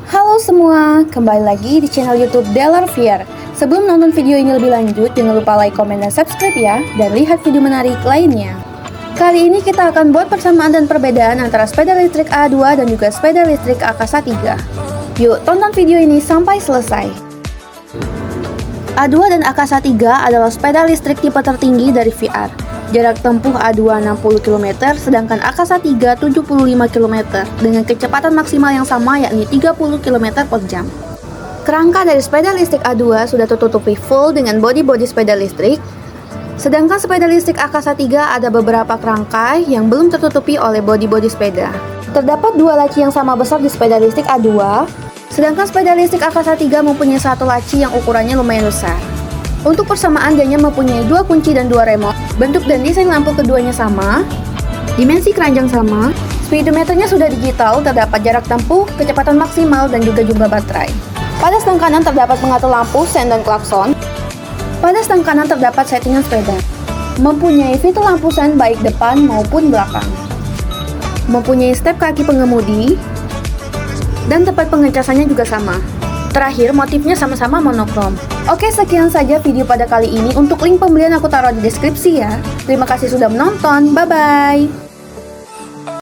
Halo semua, kembali lagi di channel YouTube Delarvier. Sebelum nonton video ini lebih lanjut, jangan lupa like, komen, dan subscribe ya, dan lihat video menarik lainnya. Kali ini kita akan buat persamaan dan perbedaan antara sepeda listrik A2 dan juga sepeda listrik Akasa 3. Yuk, tonton video ini sampai selesai. A2 dan Akasa 3 adalah sepeda listrik tipe tertinggi dari VR. Jarak tempuh A2 60 km, sedangkan Akasa 3 75 km dengan kecepatan maksimal yang sama yakni 30 km per jam. Kerangka dari sepeda listrik A2 sudah tertutupi full dengan bodi-bodi sepeda listrik, sedangkan sepeda listrik Akasa 3 ada beberapa kerangkai yang belum tertutupi oleh bodi-bodi sepeda. Terdapat dua laci yang sama besar di sepeda listrik A2, sedangkan sepeda listrik Akasa 3 mempunyai satu laci yang ukurannya lumayan besar. Untuk persamaan, dianya mempunyai dua kunci dan dua remote. Bentuk dan desain lampu keduanya sama, dimensi keranjang sama, speedometernya sudah digital, terdapat jarak tempuh, kecepatan maksimal, dan juga jumlah baterai. Pada stang kanan terdapat pengatur lampu, sen, dan klakson. Pada stang kanan terdapat settingan sepeda. Mempunyai fitur lampu sen baik depan maupun belakang. Mempunyai step kaki pengemudi, dan tempat pengecasannya juga sama. Terakhir, motifnya sama-sama monokrom. Oke, sekian saja video pada kali ini. Untuk link pembelian aku taruh di deskripsi ya. Terima kasih sudah menonton. Bye-bye.